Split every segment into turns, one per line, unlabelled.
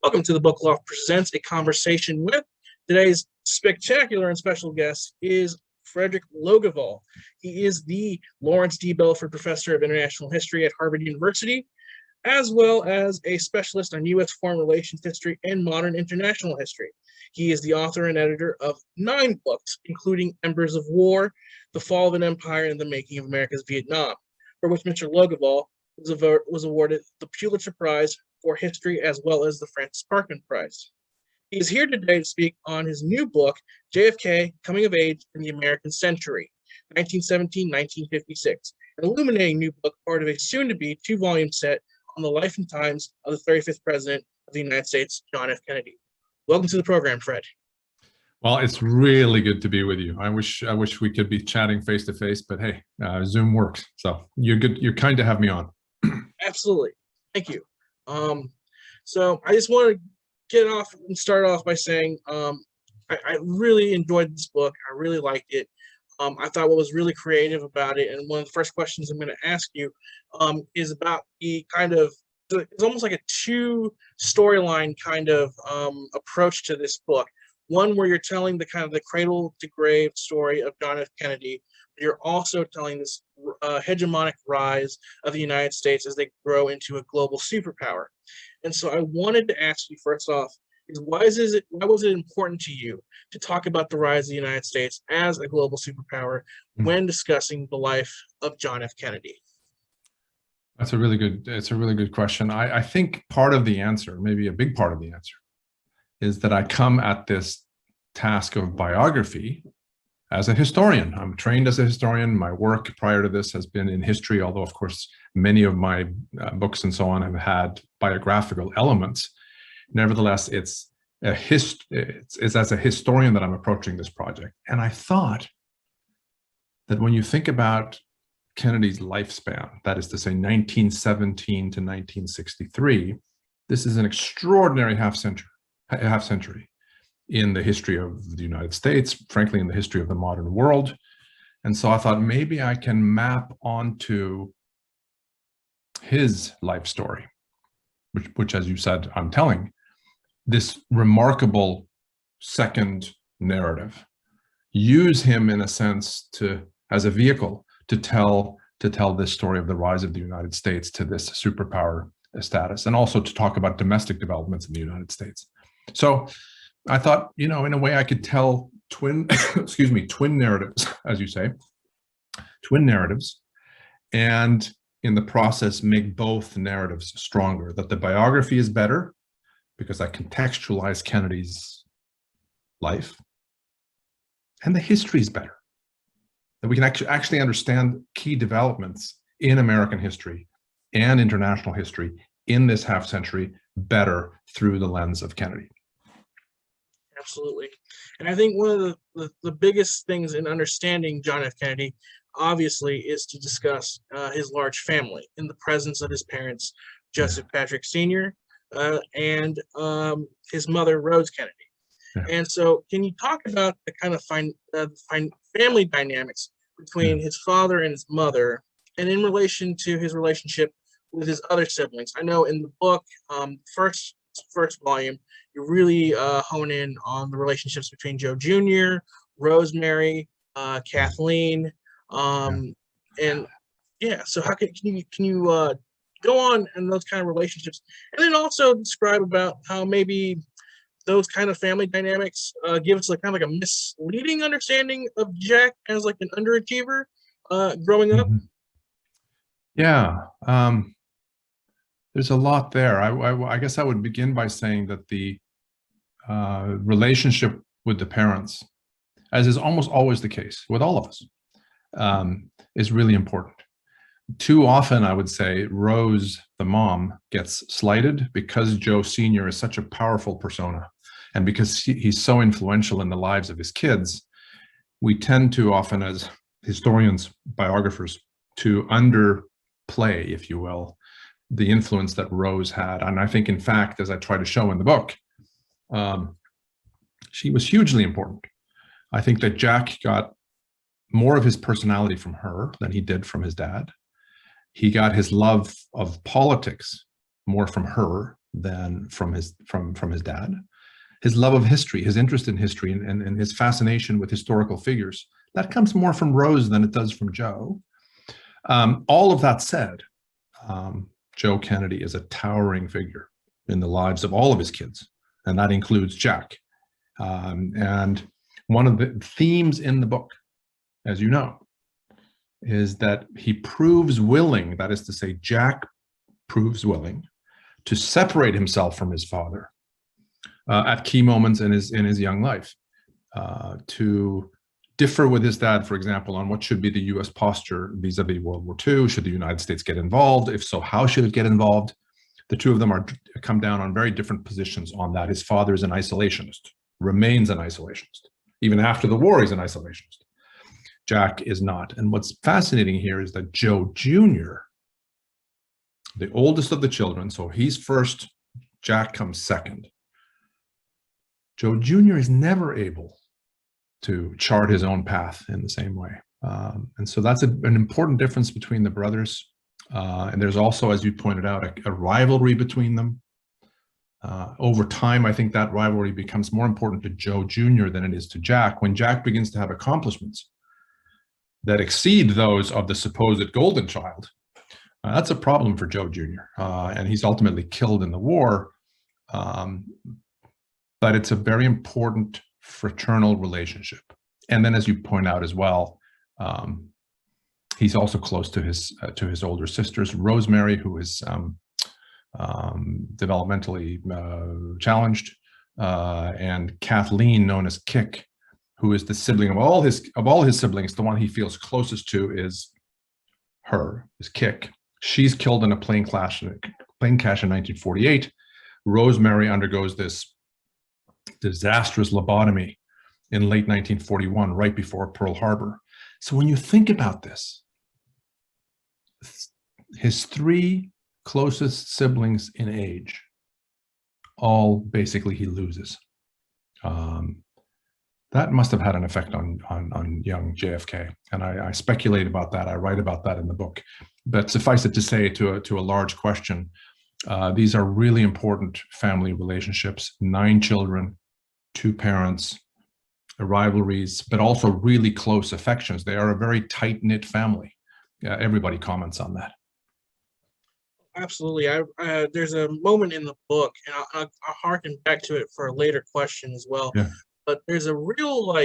Welcome to the Book Loft Presents a Conversation with. Today's spectacular and special guest is Fredrik Logevall. He is the Lawrence D. Belford Professor of International History at Harvard University, as well as a specialist on U.S. foreign relations history and modern international history. He is the author and editor of 9 books, including Embers of War, The Fall of an Empire, and the Making of America's Vietnam, for which Mr. Logevall was awarded the Pulitzer Prize for History as well as the Francis Parkman Prize. He is here today to speak on his new book, JFK, Coming of Age in the American Century, 1917-1956, an illuminating new book, part of a soon-to-be 2-volume set on the life and times of the 35th President of the United States, John F. Kennedy. Welcome to the program, Fred.
Well, it's really good to be with you. I wish we could be chatting face to face, but hey, Zoom works. So you're good. You're kind to have me on.
Absolutely. Thank you. So I just want to start off by saying I really enjoyed this book. I really liked it. I thought what was really creative about it, and one of the first questions I'm going to ask you is about the kind of, it's almost like a 2-storyline kind of approach to this book. One where you're telling the kind of the cradle to grave story of John F. Kennedy. You're also telling this hegemonic rise of the United States as they grow into a global superpower. And so I wanted to ask you first off, why was it important to you to talk about the rise of the United States as a global superpower when discussing the life of John F. Kennedy?
It's a really good question. I think part of the answer, maybe a big part of the answer, is that I come at this task of biography as a historian. I'm trained as a historian. My work prior to this has been in history, although of course many of my books and so on have had biographical elements. Nevertheless, it's as a historian that I'm approaching this project. And I thought that when you think about Kennedy's lifespan, that is to say 1917 to 1963, this is an extraordinary half century in the history of the United States, frankly, in the history of the modern world. And so I thought maybe I can map onto his life story, which as you said, I'm telling, this remarkable second narrative, use him in a sense as a vehicle to tell this story of the rise of the United States to this superpower status, and also to talk about domestic developments in the United States. So I thought, in a way I could tell twin narratives, as you say, twin narratives, and in the process make both narratives stronger, that the biography is better because I contextualize Kennedy's life, and the history is better, that we can actually understand key developments in American history and international history in this half century better through the lens of Kennedy.
Absolutely. And I think one of the biggest things in understanding John F. Kennedy, obviously, is to discuss his large family in the presence of his parents, Joseph Patrick Sr. And his mother, Rose Kennedy. Yeah. And so can you talk about the kind of family dynamics between his father and his mother, and in relation to his relationship with his other siblings? I know in the book, first volume, you really hone in on the relationships between Joe Jr., Rosemary, Kathleen, and yeah. So how can you go on in those kind of relationships, and then also describe about how maybe those kind of family dynamics give us kind of like a misleading understanding of Jack as like an underachiever growing up?
Yeah. There's a lot there. I guess I would begin by saying that the relationship with the parents, as is almost always the case with all of us, is really important. Too often, I would say, Rose, the mom, gets slighted because Joe Sr. is such a powerful persona, and because he's so influential in the lives of his kids. We tend to often, as historians, biographers, to underplay, if you will, the influence that Rose had. And I think, in fact, as I try to show in the book, she was hugely important. I think that Jack got more of his personality from her than he did from his dad. He got his love of politics more from her than from his dad. His love of history, his interest in history, and his fascination with historical figures, that comes more from Rose than it does from Joe. All of that said, Joe Kennedy is a towering figure in the lives of all of his kids, and that includes Jack. And one of the themes in the book, as you know, is that he proves willing, that is to say, Jack proves willing to separate himself from his father at key moments in his young life, to differ with his dad, for example, on what should be the U.S. posture vis-a-vis World War II. Should the United States get involved? If so, how should it get involved? The two of them come down on very different positions on that. His father is an isolationist, remains an isolationist. Even after the war, he's an isolationist. Jack is not. And what's fascinating here is that Joe Jr., the oldest of the children, so he's first, Jack comes second. Joe Jr. is never able to chart his own path in the same way. And so that's an important difference between the brothers. And there's also, as you pointed out, a rivalry between them. Over time, I think that rivalry becomes more important to Joe Jr. than it is to Jack. When Jack begins to have accomplishments that exceed those of the supposed golden child, that's a problem for Joe Jr. And he's ultimately killed in the war. But it's a very important fraternal relationship. And then, as you point out as well, he's also close to his older sisters, Rosemary, who is developmentally challenged, and Kathleen, known as Kick, who is the sibling of all his siblings. The one he feels closest to is Kick. She's killed in a plane crash in 1948. Rosemary undergoes this disastrous lobotomy in late 1941, right before Pearl Harbor. So when you think about this, his three closest siblings in age, all basically he loses. That must have had an effect on young JFK. And I speculate about that. I write about that in the book. But suffice it to say, to a large question, these are really important family relationships. 9 children, 2 parents, rivalries, but also really close affections. They are a very tight-knit family. Everybody comments on that.
Absolutely. There's a moment in the book, and I'll harken back to it for a later question as well.
Yeah.
But there's a real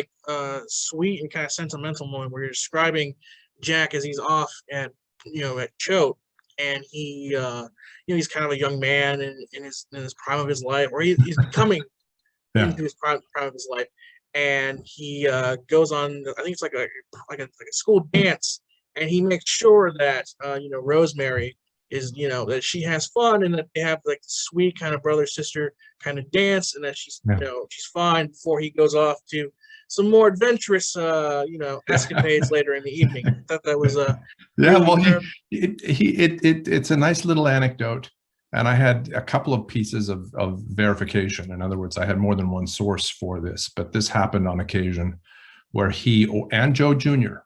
sweet and kind of sentimental moment where you're describing Jack as he's off at Choate, and he he's kind of a young man in his prime of his life, or he's coming into his prime of his life, and he goes on, I think it's like a school dance, and he makes sure that Rosemary is that she has fun, and that they have like the sweet kind of brother sister kind of dance, and that she's she's fine before he goes off to some more adventurous escapades later in the evening. I thought that was
it's a nice little anecdote, and I had a couple of pieces of verification. In other words, I had more than one source for this, but this happened on occasion where he and Joe Jr.,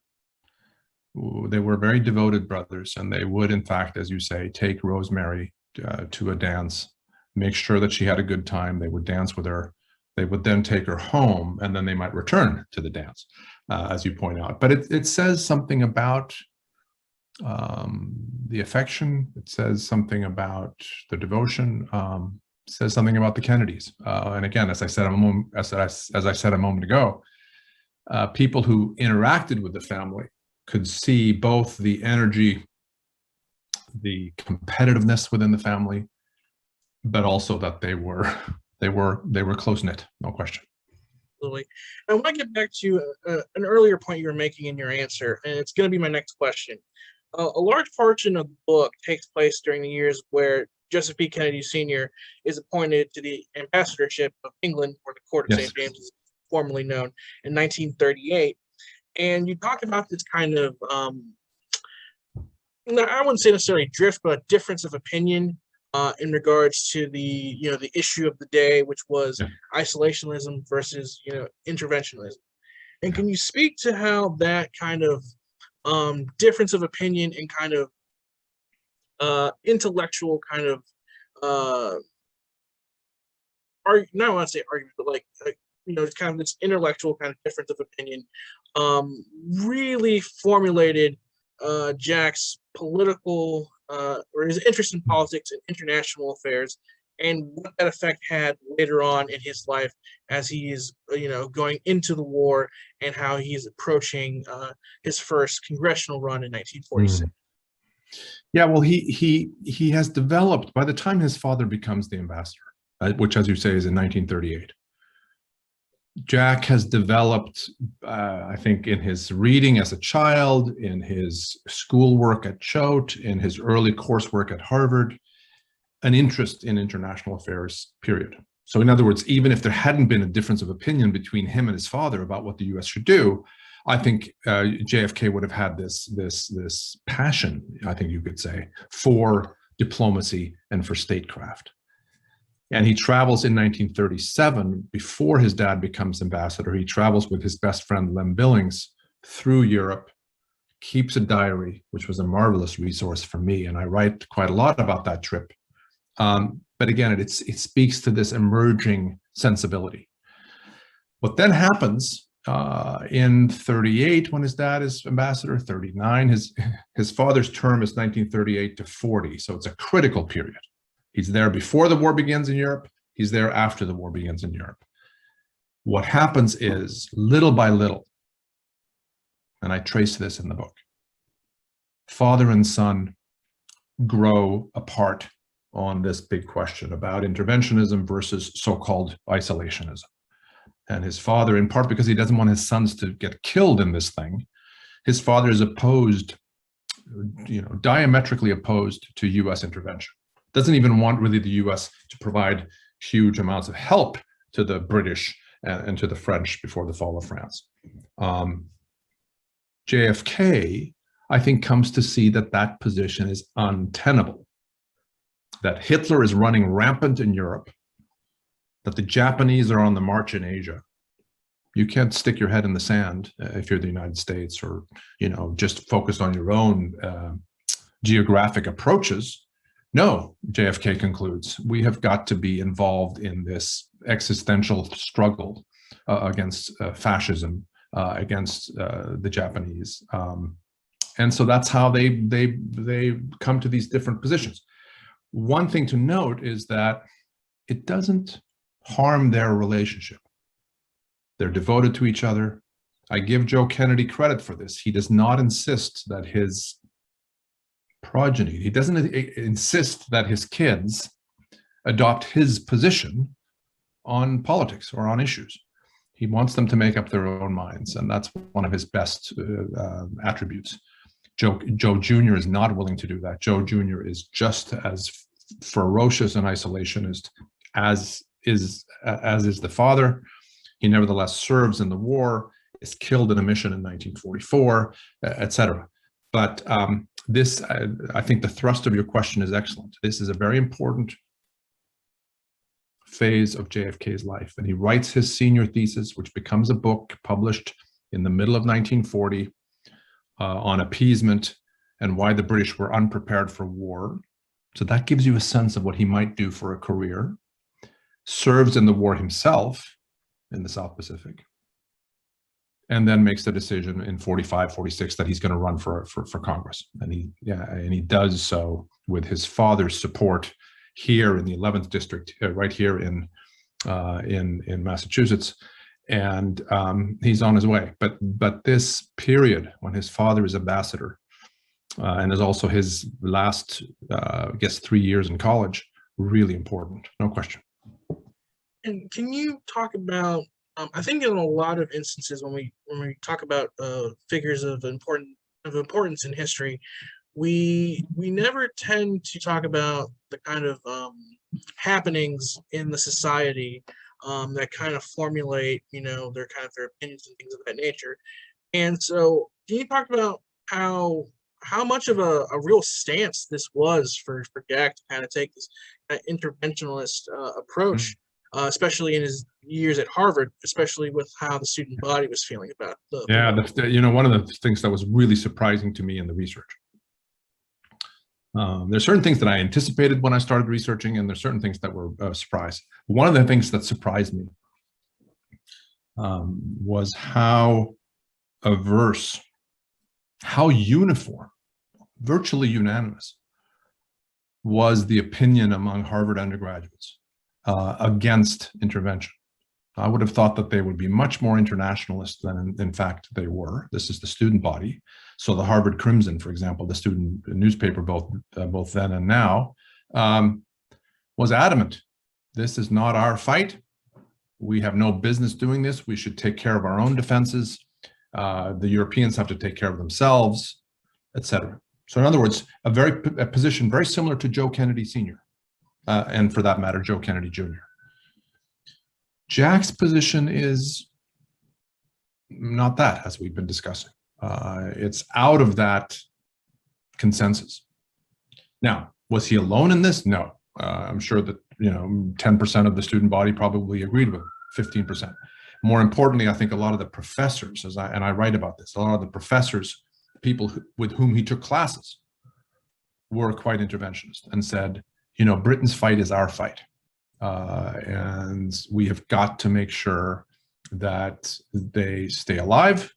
they were very devoted brothers, and they would, in fact, as you say, take Rosemary to a dance, make sure that she had a good time. They would dance with her. They would then take her home, and then they might return to the dance, as you point out. But it says something about the affection. It says something about the devotion. It says something about the Kennedys. And again, as I said a moment ago, people who interacted with the family could see both the energy, the competitiveness within the family, but also that they were close-knit, no question.
Absolutely. I want to get back to an earlier point you were making in your answer, and it's going to be my next question. A large portion of the book takes place during the years where Joseph P. Kennedy Sr. is appointed to the ambassadorship of England, or the Court of St. James is formerly known, in 1938. And you talk about this kind of, I wouldn't say necessarily drift, but a difference of opinion in regards to the issue of the day, which was isolationism versus interventionism. And can you speak to how that kind of difference of opinion and kind of intellectual kind of not I want to say argument, but it's kind of this intellectual kind of difference of opinion, really formulated Jack's political or his interest in politics and international affairs, and what that effect had later on in his life as he is, going into the war, and how he is approaching his first congressional run in 1946.
Yeah, well, he has developed, by the time his father becomes the ambassador, which, as you say, is in 1938. Jack has developed, I think, in his reading as a child, in his schoolwork at Choate, in his early coursework at Harvard, an interest in international affairs, period. So in other words, even if there hadn't been a difference of opinion between him and his father about what the US should do, I think JFK would have had this passion, I think you could say, for diplomacy and for statecraft. And he travels in 1937, before his dad becomes ambassador. He travels with his best friend, Lem Billings, through Europe, keeps a diary, which was a marvelous resource for me. And I write quite a lot about that trip. But again, it speaks to this emerging sensibility. What then happens in 38, when his dad is ambassador, 39, his father's term is 1938 to 40. So it's a critical period. He's there before the war begins in Europe. He's there after the war begins in Europe. What happens is, little by little, and I trace this in the book, father and son grow apart on this big question about interventionism versus so-called isolationism. And his father, in part because he doesn't want his sons to get killed in this thing, his father is opposed, diametrically opposed to US intervention. Doesn't even want really the US to provide huge amounts of help to the British and to the French before the fall of France. JFK, I think, comes to see that position is untenable, that Hitler is running rampant in Europe, that the Japanese are on the march in Asia. You can't stick your head in the sand if you're the United States, or just focus on your own geographic approaches. No, JFK concludes, we have got to be involved in this existential struggle against fascism, against the Japanese. And so that's how they come to these different positions. One thing to note is that it doesn't harm their relationship. They're devoted to each other. I give Joe Kennedy credit for this. He does not insist that his progeny, he doesn't insist that his kids adopt his position on politics or on issues. He wants them to make up their own minds, and that's one of his best attributes. Joe Jr. is not willing to do that. Joe Jr. is just as ferocious an isolationist as is the father. He nevertheless serves in the war, is killed in a mission in 1944, etc. But this, I think the thrust of your question is excellent. This is a very important phase of JFK's life. And he writes his senior thesis, which becomes a book published in the middle of 1940 on appeasement and why the British were unprepared for war. So that gives you a sense of what he might do for a career. Serves in the war himself in the South Pacific, and then makes the decision in 45, 46 that he's going to run for Congress. And he does so with his father's support here in the 11th district, right here in Massachusetts. And he's on his way. But this period when his father is ambassador and is also his last, I guess, 3 years in college, really important, no question.
And can you talk about, I think in a lot of instances when we talk about figures of importance in history, we never tend to talk about the kind of happenings in the society that kind of formulate, their opinions and things of that nature. And so, can you talk about how much of a real stance this was for Jack to kind of take this interventionist approach, especially in his years at Harvard, especially with how the student body was feeling about the
one of the things that was really surprising to me in the research There's certain things that I anticipated when I started researching, and there's certain things that were a surprise. One of the things that surprised me was how averse, how uniform, virtually unanimous was the opinion among Harvard undergraduates against intervention. I would have thought that they would be much more internationalist than in fact they were. This is the student body. So the Harvard Crimson, for example, the student newspaper, both then and now, was adamant. This is not our fight. We have no business doing this. We should take care of our own defenses. The Europeans have to take care of themselves, etc. So in other words, a position very similar to Joe Kennedy Sr. And for that matter, Joe Kennedy Jr. Jack's position is not that, as we've been discussing. It's out of that consensus. Now, was he alone in this? No. I'm sure that 10% of the student body probably agreed with him, 15%. More importantly, I think a lot of the professors, and I write about this, a lot of the professors, people with whom he took classes, were quite interventionist and said, Britain's fight is our fight. And we have got to make sure that they stay alive.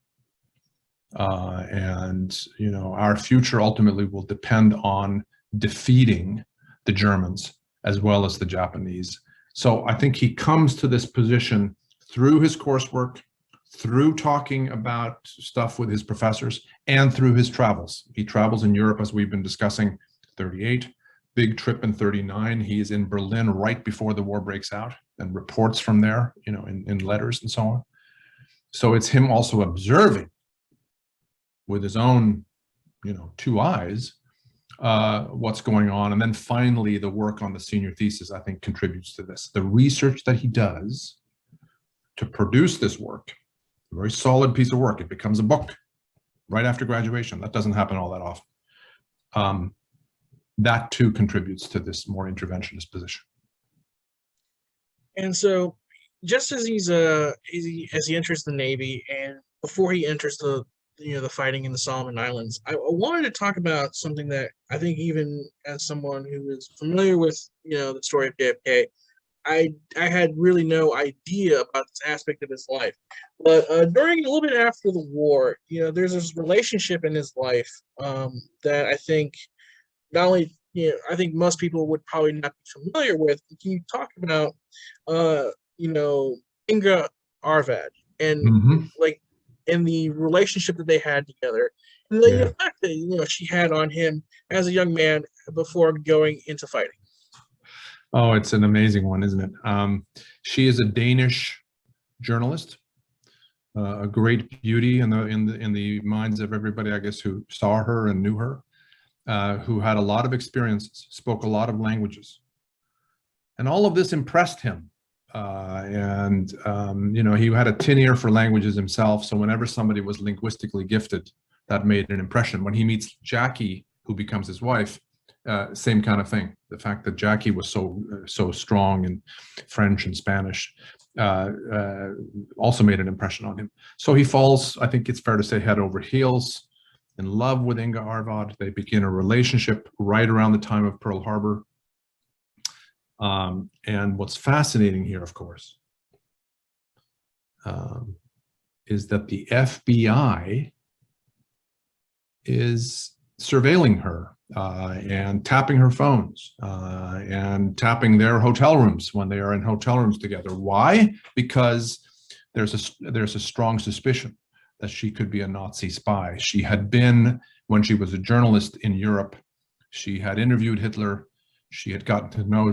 And our future ultimately will depend on defeating the Germans as well as the Japanese. So I think he comes to this position through his coursework, through talking about stuff with his professors, and through his travels. He travels in Europe, as we've been discussing, 38. Big trip in 39. He is in Berlin right before the war breaks out and reports from there, in letters and so on. So it's him also observing with his own, 2 eyes, what's going on. And then finally, the work on the senior thesis, I think, contributes to this. The research that he does to produce this work, a very solid piece of work. It becomes a book right after graduation. That doesn't happen all that often. That too contributes to this more interventionist position.
And so, just as he enters the Navy, and before he enters the fighting in the Solomon Islands, I wanted to talk about something that I think, even as someone who is familiar with the story of JFK, I had really no idea about this aspect of his life. But during a little bit after the war, there's this relationship in his life that I think not only I think most people would probably not be familiar with. Can you talk about Inga Arvad and and the relationship that they had together, and the effect that she had on him as a young man before going into fighting?
Oh, it's an amazing one, isn't it? She is a Danish journalist, a great beauty in the minds of everybody, I guess, who saw her and knew her, who had a lot of experiences, spoke a lot of languages, and all of this impressed him. He had a tin ear for languages himself. So whenever somebody was linguistically gifted, that made an impression. When he meets Jackie, who becomes his wife, same kind of thing. The fact that Jackie was so strong in French and Spanish also made an impression on him. So he falls, I think it's fair to say, head over heels in love with Inga Arvad. They begin a relationship right around the time of Pearl Harbor. And what's fascinating here, of course, is that the FBI is surveilling her and tapping her phones and tapping their hotel rooms when they are in hotel rooms together. Why? Because there's a strong suspicion that she could be a Nazi spy. She had been, when she was a journalist in Europe, she had interviewed Hitler. She had gotten to know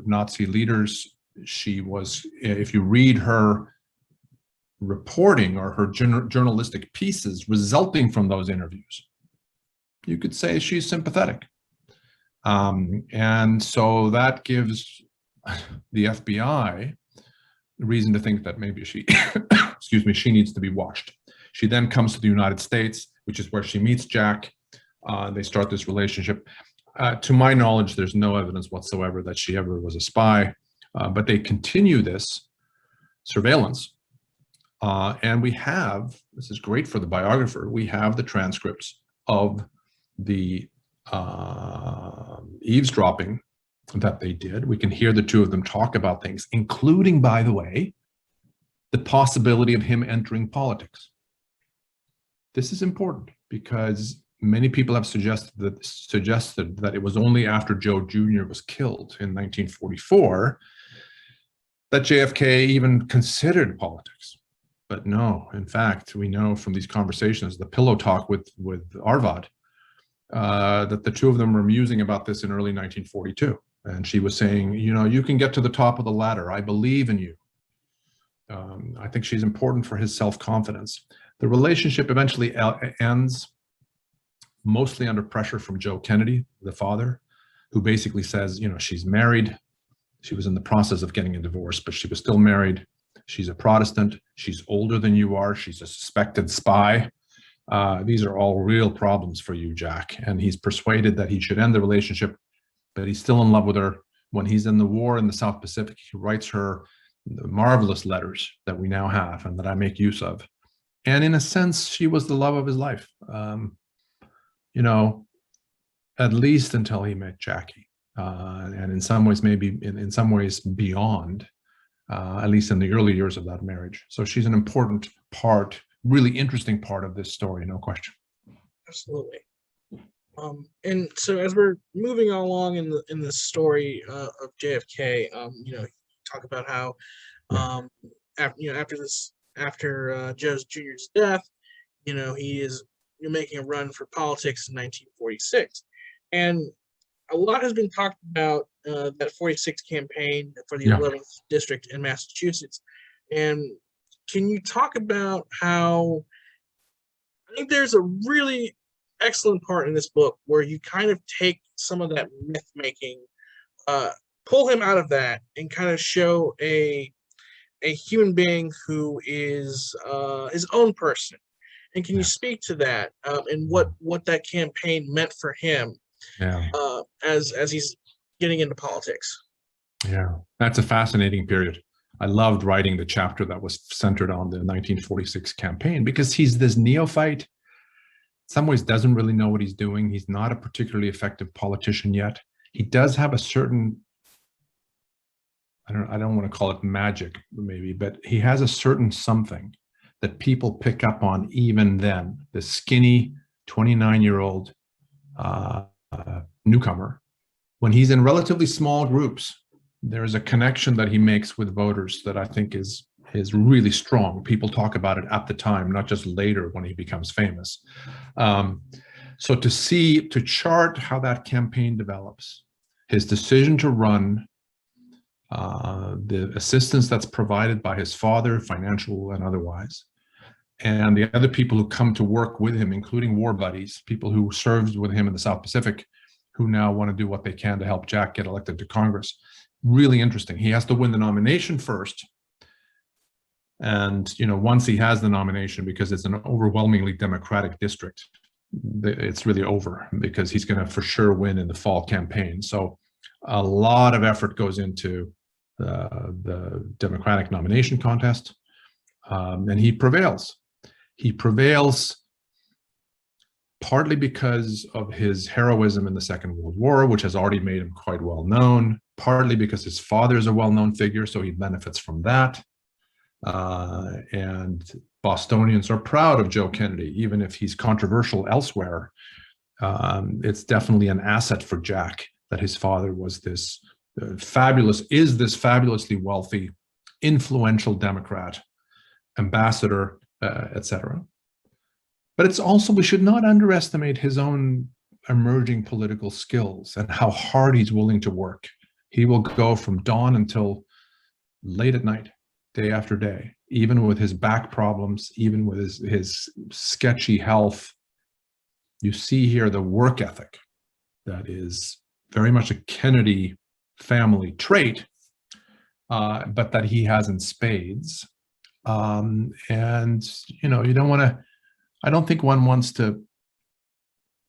Nazi leaders. She was, if you read her reporting or her journalistic pieces resulting from those interviews, you could say she's sympathetic. And so that gives the FBI reason to think that maybe she, excuse me, she needs to be watched. She then comes to the United States, which is where she meets Jack. They start this relationship. To my knowledge, there's no evidence whatsoever that she ever was a spy, but they continue this surveillance. And we have, this is great for the biographer, we have the transcripts of the eavesdropping that they did. We can hear the two of them talk about things, including, by the way, the possibility of him entering politics. This is important because many people have suggested that it was only after Joe Jr. was killed in 1944 that JFK even considered politics. But no, in fact, we know from these conversations, the pillow talk with Arvad, that the two of them were musing about this in early 1942. And she was saying, you know, you can get to the top of the ladder. I believe in you. I think she's important for his self-confidence. The relationship eventually ends mostly under pressure from Joe Kennedy, the father, who basically says, you know, she's married. She was in the process of getting a divorce, but she was still married. She's a Protestant. She's older than you are. She's a suspected spy. These are all real problems for you, Jack. And he's persuaded that he should end the relationship, but he's still in love with her. When he's in the war in the South Pacific, he writes her the marvelous letters that we now have and that I make use of. And in a sense, she was the love of his life, you know, at least until he met Jackie. And in some ways, maybe in some ways beyond, at least in the early years of that marriage. So she's an important part, really interesting part of this story, no question.
Absolutely. And so as we're moving along in the story of JFK, you know, talk about how after Joe Jr.'s death, you know, you're making a run for politics in 1946, and a lot has been talked about that 46 campaign for the 11th district in Massachusetts. And can you talk about how, I think there's a really excellent part in this book where you kind of take some of that myth making, pull him out of that, and kind of show a human being who is his own person. And can you speak to that and what that campaign meant for him as he's getting into politics?
Yeah, that's a fascinating period. I loved writing the chapter that was centered on the 1946 campaign because he's this neophyte. In some ways doesn't really know what he's doing. He's not a particularly effective politician yet. He does have a certain, I don't want to call it magic maybe, but he has a certain something that people pick up on even then. The skinny 29-year-old newcomer, when he's in relatively small groups, there's a connection that he makes with voters that I think is really strong. People talk about it at the time, not just later when he becomes famous. So to chart how that campaign develops, his decision to run, the assistance that's provided by his father, financial and otherwise, and the other people who come to work with him, including war buddies, people who served with him in the South Pacific, who now want to do what they can to help Jack get elected to Congress. Really interesting. He has to win the nomination first. And, you know, once he has the nomination, because it's an overwhelmingly Democratic district, it's really over because he's going to for sure win in the fall campaign. So a lot of effort goes into the Democratic nomination contest, and he prevails. He prevails partly because of his heroism in the Second World War, which has already made him quite well known, partly because his father is a well-known figure, so he benefits from that. And Bostonians are proud of Joe Kennedy, even if he's controversial elsewhere. It's definitely an asset for Jack that his father was this fabulously wealthy, influential Democrat, ambassador, etc. But it's also, we should not underestimate his own emerging political skills and how hard he's willing to work. He will go from dawn until late at night, day after day, even with his back problems, even with his sketchy health. You see here the work ethic that is very much a Kennedy family trait, but that he has in spades. And, you know, you don't want to, I don't think one wants to,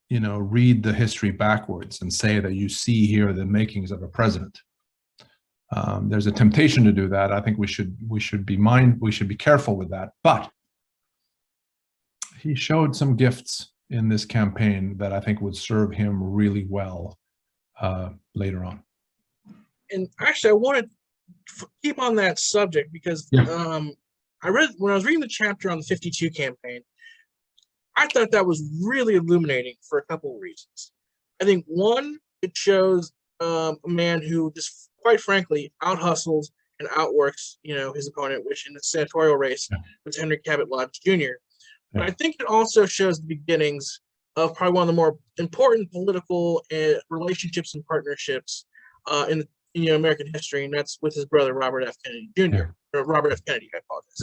you know, read the history backwards and say that you see here the makings of a president. There's a temptation to do that. I think we should be careful with that. But he showed some gifts in this campaign that I think would serve him really well later on.
And actually, I want to keep on that subject because when I was reading the chapter on the 52 campaign, I thought that was really illuminating for a couple of reasons. I think one, it shows a man who just quite frankly out-hustles and outworks, his opponent, which in the senatorial race was Henry Cabot Lodge Jr. But I think it also shows the beginnings of probably one of the more important political relationships and partnerships in American history, and that's with his brother Robert F. Kennedy Jr. Or Robert F. Kennedy, I apologize.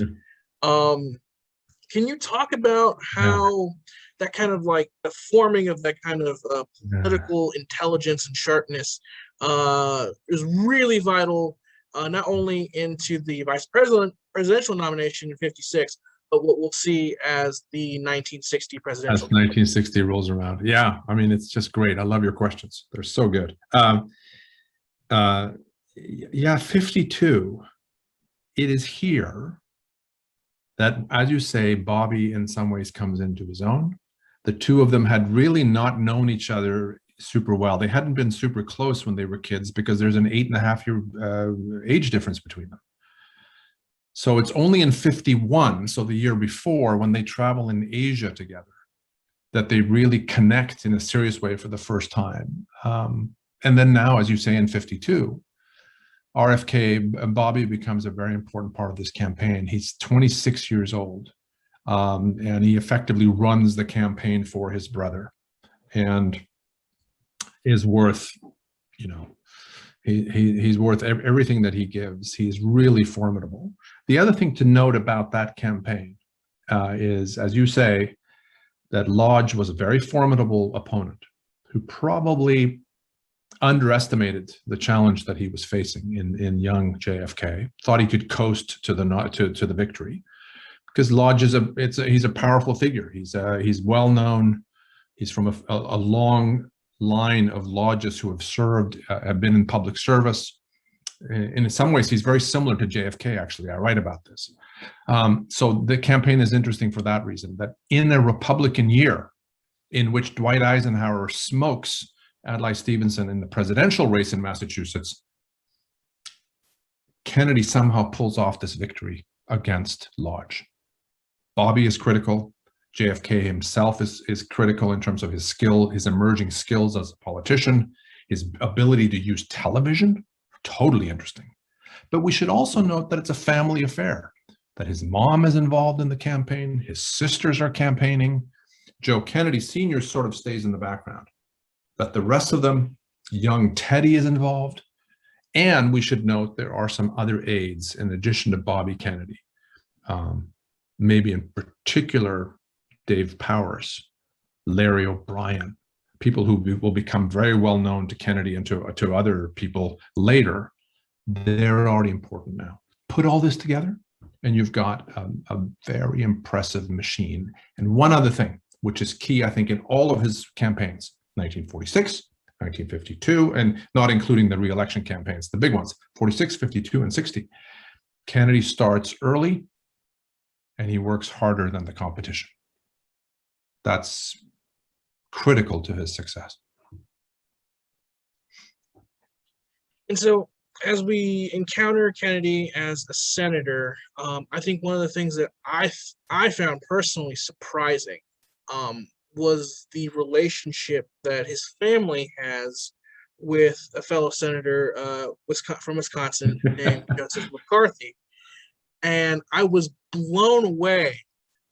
Can you talk about how that kind of like the forming of that kind of political intelligence and sharpness is really vital, not only into the presidential nomination in '56, but what we'll see as the 1960 presidential.
As 1960 rolls around. Yeah, I mean, it's just great. I love your questions. They're so good. 52, it is here that, as you say, Bobby in some ways comes into his own. The two of them had really not known each other super well. They hadn't been super close when they were kids because there's an 8.5-year age difference between them. So it's only in 51, so the year before, when they travel in Asia together, that they really connect in a serious way for the first time. And then now, as you say, in 52, RFK, Bobby becomes a very important part of this campaign. He's 26 years old, and he effectively runs the campaign for his brother and is worth, he's worth everything that he gives. He's really formidable. The other thing to note about that campaign is, as you say, that Lodge was a very formidable opponent who probably underestimated the challenge that he was facing in young JFK. Thought he could coast to the victory, because Lodge is he's a powerful figure. He's well known. He's from a long line of Lodges who have served, have been in public service. In some ways, he's very similar to JFK. Actually, I write about this. So the campaign is interesting for that reason. That in a Republican year, in which Dwight Eisenhower smokes Adlai Stevenson in the presidential race in Massachusetts, Kennedy somehow pulls off this victory against Lodge. Bobby is critical. JFK himself is critical in terms of his skill, his emerging skills as a politician, his ability to use television, totally interesting. But we should also note that it's a family affair, that his mom is involved in the campaign, his sisters are campaigning. Joe Kennedy Sr. sort of stays in the background. But the rest of them, young Teddy is involved. And we should note there are some other aides in addition to Bobby Kennedy. Maybe in particular, Dave Powers, Larry O'Brien, people who will become very well known to Kennedy and to other people later. They're already important now. Put all this together and you've got a very impressive machine. And one other thing, which is key, I think, in all of his campaigns, 1946, 1952, and not including the re-election campaigns, the big ones, 46, 52, and 60. Kennedy starts early and he works harder than the competition. That's critical to his success.
And so as we encounter Kennedy as a senator, I think one of the things that I found personally surprising was the relationship that his family has with a fellow senator from Wisconsin named Joseph McCarthy. And I was blown away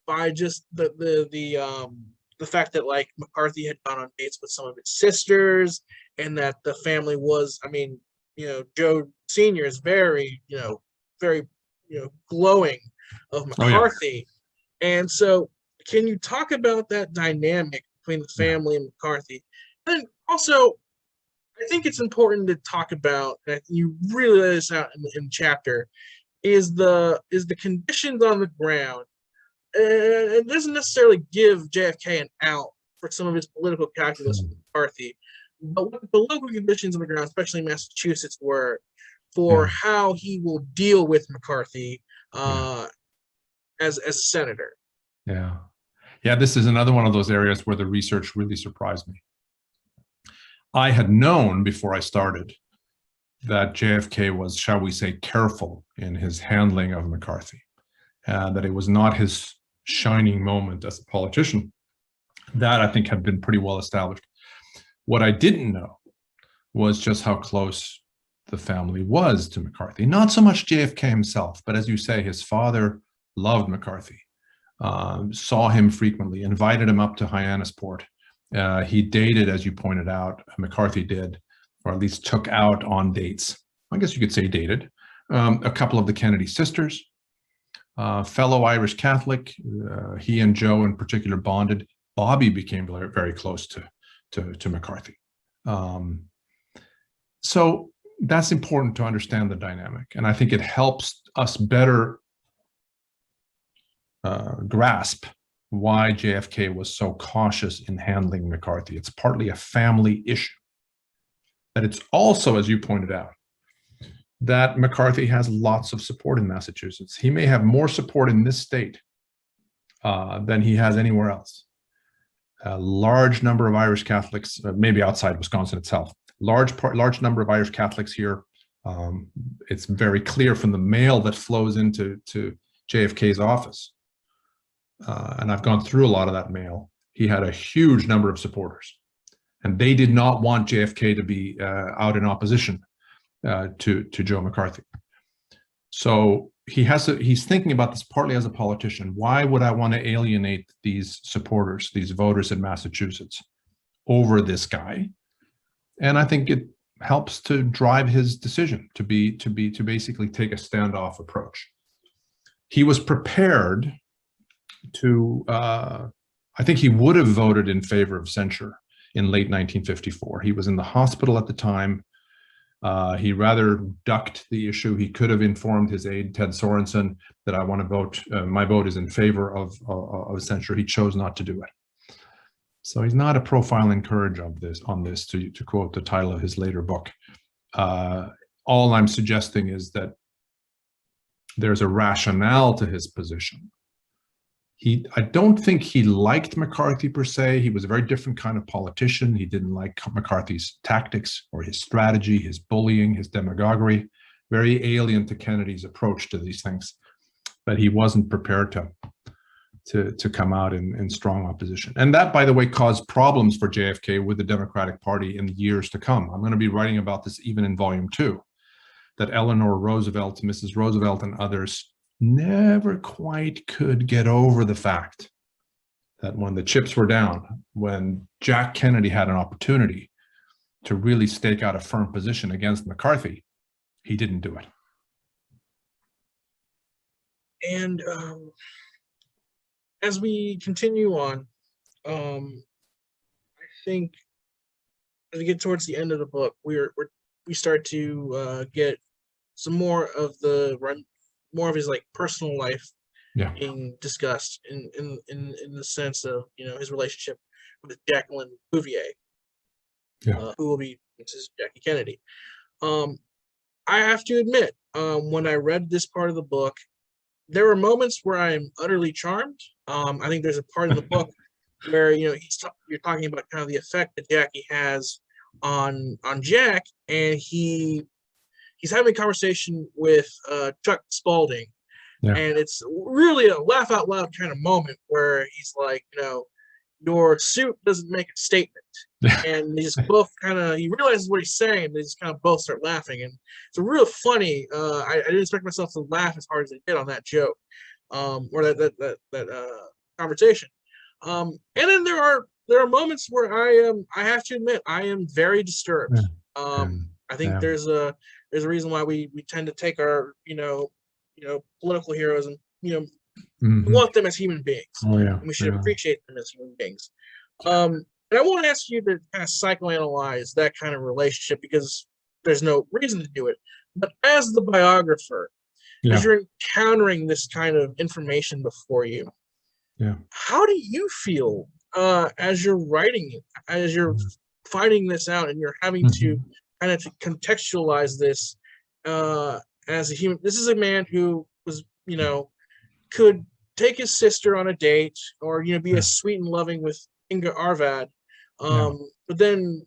by just the fact that like McCarthy had gone on dates with some of his sisters, and that the family was, I mean, Joe Sr. is very glowing of McCarthy. Oh, yeah. And so can you talk about that dynamic between the family and McCarthy? And also, I think it's important to talk about, that you really lay this out in the chapter, is the conditions on the ground. It doesn't necessarily give JFK an out for some of his political calculus with McCarthy, but what the local conditions on the ground, especially in Massachusetts, were for how he will deal with McCarthy as a senator.
Yeah. Yeah, this is another one of those areas where the research really surprised me. I had known before I started that JFK was, shall we say, careful in his handling of McCarthy, that it was not his shining moment as a politician. That, I think, had been pretty well established. What I didn't know was just how close the family was to McCarthy. Not so much JFK himself, but as you say, his father loved McCarthy, saw him frequently, invited him up to Hyannisport. He dated, as you pointed out, McCarthy did, or at least took out on dates. I guess you could say dated. A couple of the Kennedy sisters, fellow Irish Catholic. He and Joe in particular bonded. Bobby became very, very close to McCarthy. So that's important to understand the dynamic. And I think it helps us better grasp why JFK was so cautious in handling McCarthy. It's partly a family issue. But it's also, as you pointed out, that McCarthy has lots of support in Massachusetts. He may have more support in this state than he has anywhere else. A large number of Irish Catholics, maybe outside Wisconsin itself, large number of Irish Catholics here. It's very clear from the mail that flows into JFK's office. And I've gone through a lot of that mail. He had a huge number of supporters, and they did not want JFK to be out in opposition to Joe McCarthy. So he's thinking about this partly as a politician. Why would I want to alienate these supporters, these voters in Massachusetts, over this guy? And I think it helps to drive his decision to basically take a standoff approach. He was prepared to, I think he would have voted in favor of censure in late 1954. He was in the hospital at the time. He rather ducked the issue. He could have informed his aide, Ted Sorensen, that I want to vote, my vote is in favor of censure. He chose not to do it. So he's not a profiling courage on this, to quote the title of his later book. All I'm suggesting is that there's a rationale to his position. I don't think he liked McCarthy per se. He was a very different kind of politician. He didn't like McCarthy's tactics or his strategy, his bullying, his demagoguery, very alien to Kennedy's approach to these things. But he wasn't prepared to come out in strong opposition. And that, by the way, caused problems for JFK with the Democratic Party in the years to come. I'm going to be writing about this even in volume 2, that Eleanor Roosevelt, Mrs. Roosevelt, and others never quite could get over the fact that when the chips were down, when Jack Kennedy had an opportunity to really stake out a firm position against McCarthy, he didn't do it.
And as we continue on, I think as we get towards the end of the book, we start to get some more of his like personal life being discussed in the sense of, his relationship with Jacqueline Bouvier, who will be Mrs. Jackie Kennedy. I have to admit, when I read this part of the book, there were moments where I'm utterly charmed. I think there's a part of the book where you're talking about kind of the effect that Jackie has on Jack, and he's having a conversation with Chuck Spaulding, and it's really a laugh out loud kind of moment where he's like, your suit doesn't make a statement, and they just both he realizes what he's saying, and they just kind of both start laughing, and it's a real funny. I didn't expect myself to laugh as hard as I did on that joke, or that conversation. And then there are moments where I have to admit I am very disturbed. I think there's a reason why we tend to take our political heroes and we want them as human beings. And we should appreciate them as human beings. And I want to ask you to kind of psychoanalyze that kind of relationship, because there's no reason to do it. But as the biographer, as you're encountering this kind of information before you, how do you feel as you're writing it, as you're finding this out, and you're having to kind of contextualize this as a human? This is a man who was, could take his sister on a date, or be
Yeah.
as sweet and loving with Inga Arvad,
Yeah.
but then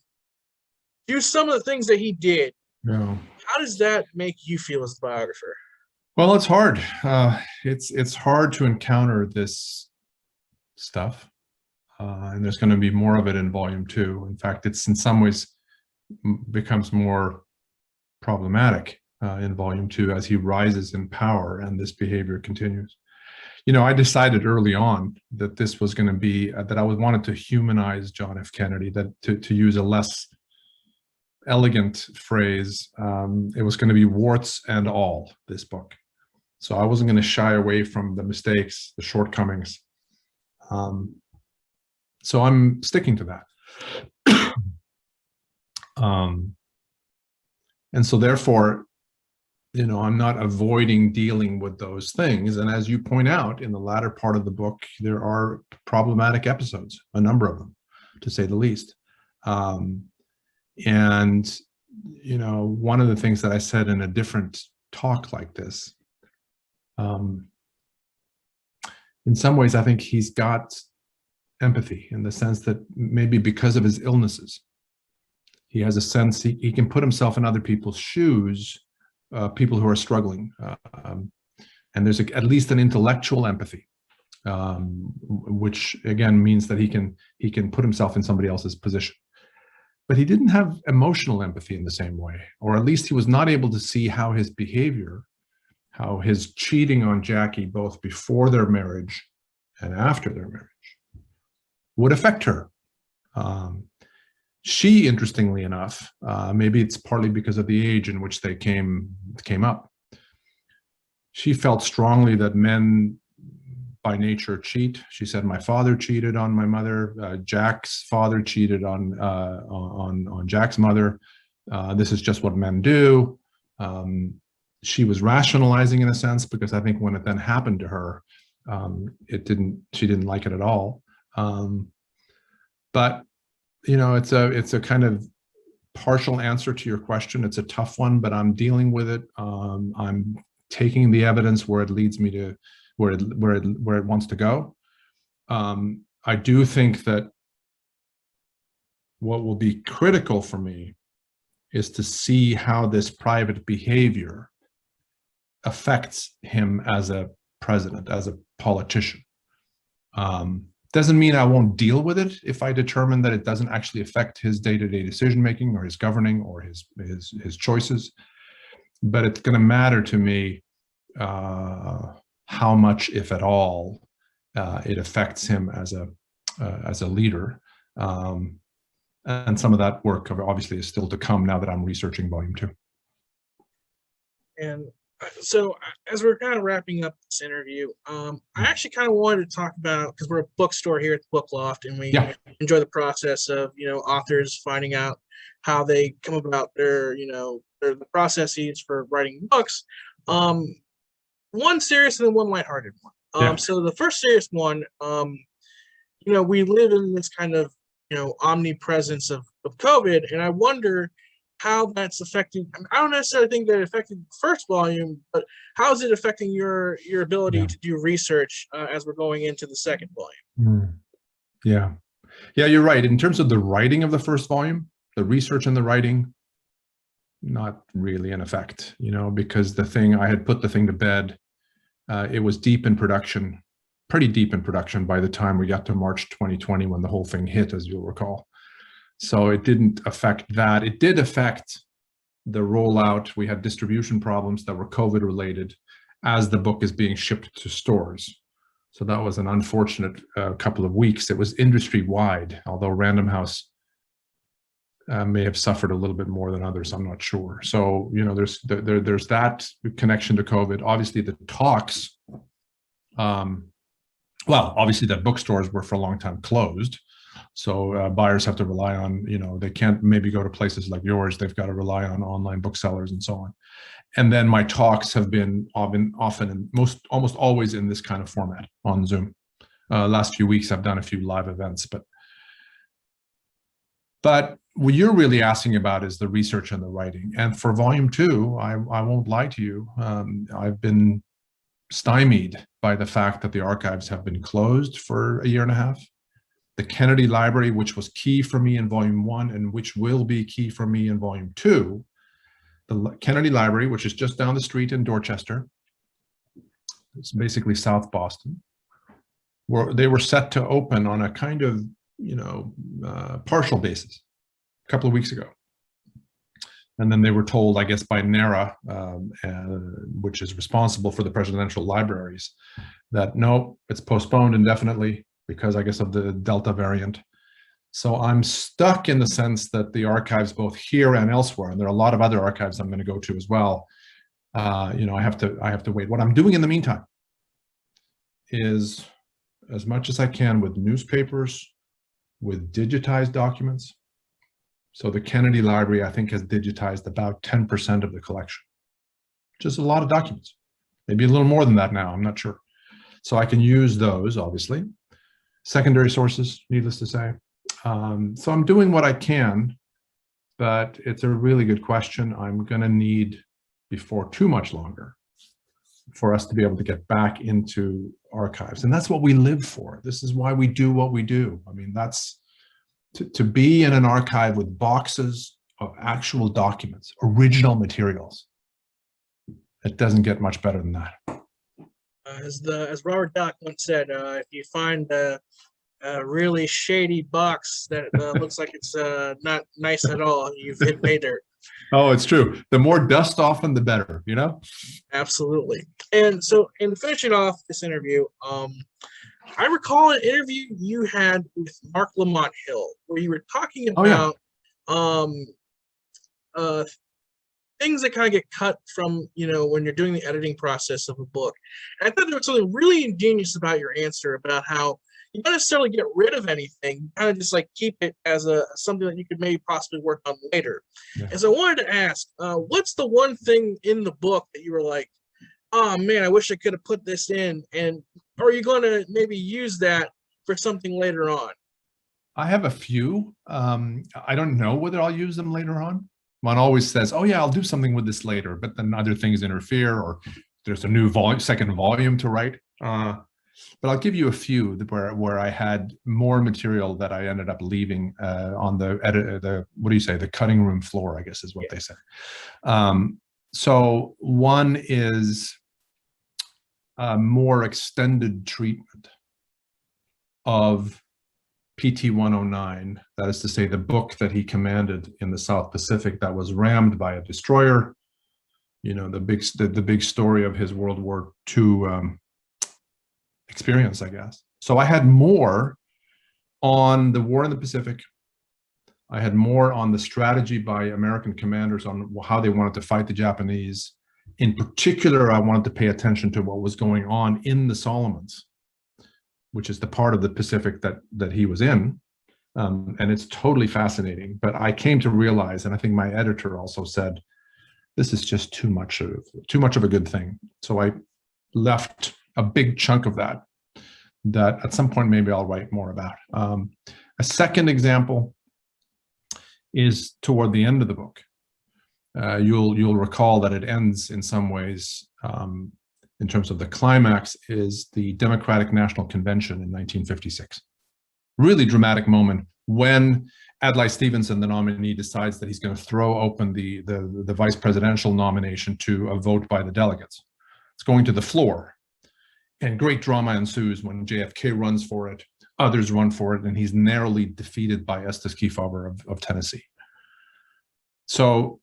do some of the things that he did.
Yeah.
How does that make you feel as the biographer?
Well, it's hard. It's hard to encounter this stuff, and there's going to be more of it in volume 2. In fact, it's in some ways becomes more problematic in volume 2 as he rises in power and this behavior continues. I decided early on that this was going to be that I wanted to humanize John F. Kennedy, that to use a less elegant phrase, it was going to be warts and all, this book. So I wasn't going to shy away from the mistakes, the shortcomings. So I'm sticking to that. And so therefore, I'm not avoiding dealing with those things. And as you point out, in the latter part of the book, there are problematic episodes, a number of them, to say the least. And, one of the things that I said in a different talk like this, in some ways, I think he's got empathy in the sense that maybe because of his illnesses, he has a sense he can put himself in other people's shoes, people who are struggling. And there's at least an intellectual empathy, which again means that he can put himself in somebody else's position. But he didn't have emotional empathy in the same way, or at least he was not able to see how his behavior, how his cheating on Jackie, both before their marriage and after their marriage, would affect her. She, interestingly enough, maybe it's partly because of the age in which they came up, she felt strongly that men by nature cheat. She said, my father cheated on my mother. Jack's father cheated on Jack's mother. This is just what men do. She was rationalizing in a sense, because I think when it then happened to her, she didn't like it at all. But it's a kind of partial answer to your question. It's a tough one, but I'm dealing with it. I'm taking the evidence where it leads me to where it wants to go. I do think that what will be critical for me is to see how this private behavior affects him as a president, as a politician. Doesn't mean I won't deal with it if I determine that it doesn't actually affect his day-to-day decision-making or his governing or his choices. But it's going to matter to me how much, if at all, it affects him as a leader. And some of that work obviously is still to come now that I'm researching volume 2.
And so as we're kind of wrapping up this interview, I actually kind of wanted to talk about, because we're a bookstore here at the Book Loft, and we enjoy the process of authors finding out how they come about their the processes for writing books. One serious and then one lighthearted one. So the first serious one, we live in this kind of omnipresence of COVID, and I wonder how that's affecting. I don't necessarily think that it affected the first volume, but how is it affecting your ability to do research as we're going into the second volume?
Yeah, you're right. In terms of the writing of the first volume, the research and the writing, not really in effect, because I had put the thing to bed. It was deep in production, pretty deep in production by the time we got to March 2020, when the whole thing hit, as you'll recall. So it didn't affect that. It did affect the rollout. We had distribution problems that were COVID related as the book is being shipped to stores. So that was an unfortunate couple of weeks. It was industry wide, although Random House may have suffered a little bit more than others. I'm not sure. So, there's that connection to COVID. Obviously the talks, obviously the bookstores were for a long time closed. So buyers have to rely on, they can't maybe go to places like yours. They've got to rely on online booksellers and so on. And then my talks have been often and almost always in this kind of format on Zoom. Last few weeks, I've done a few live events, but what you're really asking about is the research and the writing. And for volume 2, I won't lie to you. I've been stymied by the fact that the archives have been closed for a year and a half. The Kennedy Library, which was key for me in volume 1 and which will be key for me in volume 2, the Kennedy Library, which is just down the street in Dorchester, it's basically South Boston, they were set to open on a kind of, partial basis a couple of weeks ago. And then they were told, I guess, by NARA, which is responsible for the presidential libraries, that no, it's postponed indefinitely because, I guess, of the Delta variant. So I'm stuck in the sense that the archives, both here and elsewhere, and there are a lot of other archives I'm going to go to as well. I have to wait. What I'm doing in the meantime is, as much as I can, with newspapers, with digitized documents. So the Kennedy Library, I think, has digitized about 10% of the collection, which is a lot of documents, maybe a little more than that now, I'm not sure. So I can use those, obviously. Secondary sources, needless to say. So I'm doing what I can, but it's a really good question. I'm going to need, before too much longer, for us to be able to get back into archives. And that's what we live for. This is why we do what we do. I mean, that's to be in an archive with boxes of actual documents, original materials. It doesn't get much better than that.
As Robert Dock once said, if you find a really shady box that looks like it's not nice at all, you've hit pay dirt.
Oh, it's true. The more dust often, the better,
Absolutely. And so, in finishing off this interview, I recall an interview you had with Mark Lamont Hill, where you were talking about things that kind of get cut from, when you're doing the editing process of a book. And I thought there was something really ingenious about your answer about how you don't necessarily get rid of anything, kind of just like keep it as something that you could maybe possibly work on later. Yeah. And so I wanted to ask, what's the one thing in the book that you were like, oh man, I wish I could have put this in, and are you going to maybe use that for something later on?
I have a few. I don't know whether I'll use them later on. One always says, oh yeah, I'll do something with this later, but then other things interfere, or there's a new second volume to write. But I'll give you a few where I had more material that I ended up leaving on the cutting room floor, I guess is what they say. So one is a more extended treatment of PT 109, that is to say, the book that he commanded in the South Pacific that was rammed by a destroyer. The big story of his World War II experience, I guess. So I had more on the war in the Pacific. I had more on the strategy by American commanders on how they wanted to fight the Japanese. In particular, I wanted to pay attention to what was going on in the Solomons, which is the part of the Pacific that he was in. And it's totally fascinating. But I came to realize, and I think my editor also said, this is just too much of a good thing. So I left a big chunk of that at some point maybe I'll write more about. A second example is toward the end of the book. You'll recall that it ends in some ways, in terms of the climax, is the Democratic National Convention in 1956. Really dramatic moment when Adlai Stevenson, the nominee, decides that he's going to throw open the vice presidential nomination to a vote by the delegates. It's going to the floor. And great drama ensues when JFK runs for it, others run for it, and he's narrowly defeated by Estes Kefauver of Tennessee. So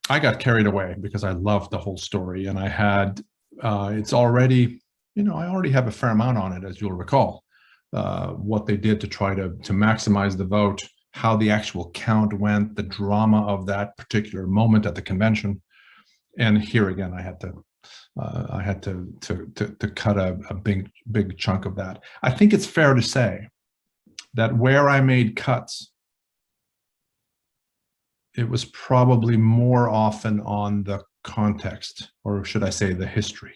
I got carried away because I loved the whole story, and I had, it's already, I already have a fair amount on it, as you'll recall, what they did to try to maximize the vote, how the actual count went, the drama of that particular moment at the convention. And here again, I had to cut a big chunk of that. I think it's fair to say that where I made cuts, it was probably more often on the context, or should I say the history.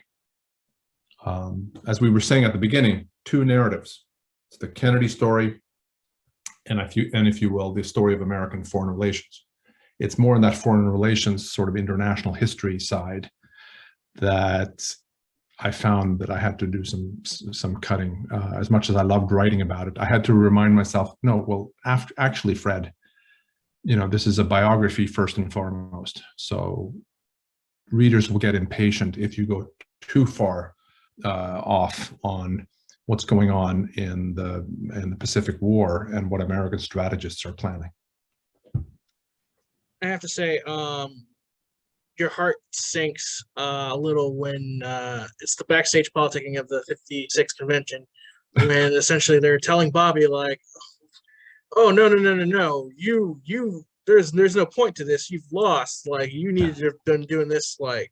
As we were saying at the beginning, two narratives. It's the Kennedy story, and if you will, the story of American foreign relations. It's more in that foreign relations sort of international history side that I found that I had to do some cutting. As much as I loved writing about it, I had to remind myself, no, well, actually, Fred, this is a biography first and foremost. So readers will get impatient if you go too far off on what's going on in the Pacific War and what American strategists are planning.
I have to say, your heart sinks a little when it's the backstage politicking of the 56 convention, when essentially they're telling Bobby, like, oh, no, you there's no point to this, you've lost, like, you needed to have been doing this, like,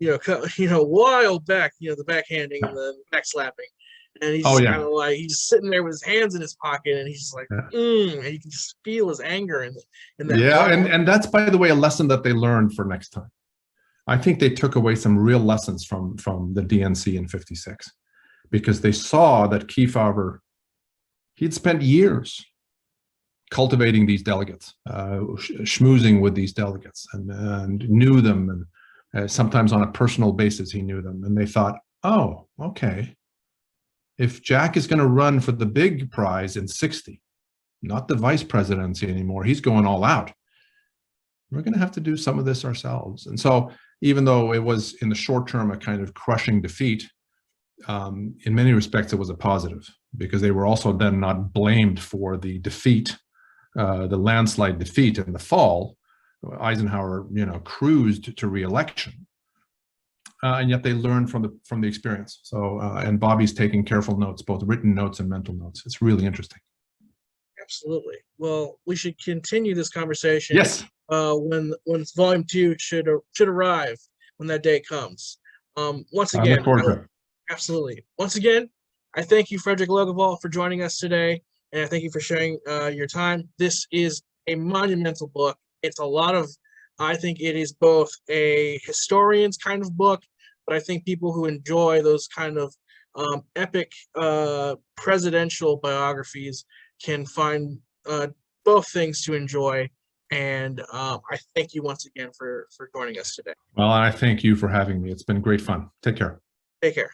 while back, the backhanding and the backslapping. And he's kind of like, he's sitting there with his hands in his pocket, and he's just like, and you can just feel his anger in that.
Yeah, and that's, by the way, a lesson that they learned for next time. I think they took away some real lessons from the DNC in 56, because they saw that Kefauver, he'd spent years cultivating these delegates, schmoozing with these delegates, and knew them, and sometimes on a personal basis he knew them. And they thought, oh, okay, if Jack is going to run for the big prize in 60, not the vice presidency anymore, he's going all out, we're going to have to do some of this ourselves. And so even though it was in the short term a kind of crushing defeat, in many respects it was a positive, because they were also then not blamed for the defeat, the landslide defeat in the fall. Eisenhower, cruised to re-election, and yet they learned from the experience. So, and Bobby's taking careful notes, both written notes and mental notes. It's really interesting.
Absolutely. Well, we should continue this conversation.
Yes.
When volume 2 should arrive, when that day comes. Once again, absolutely. Once again, I thank you, Fredrik Logevall, for joining us today, and I thank you for sharing your time. This is a monumental book. It's I think it is both a historian's kind of book, but I think people who enjoy those kind of epic presidential biographies can find both things to enjoy. And I thank you once again for joining us today.
Well, I thank you for having me. It's been great fun. Take care.
Take care.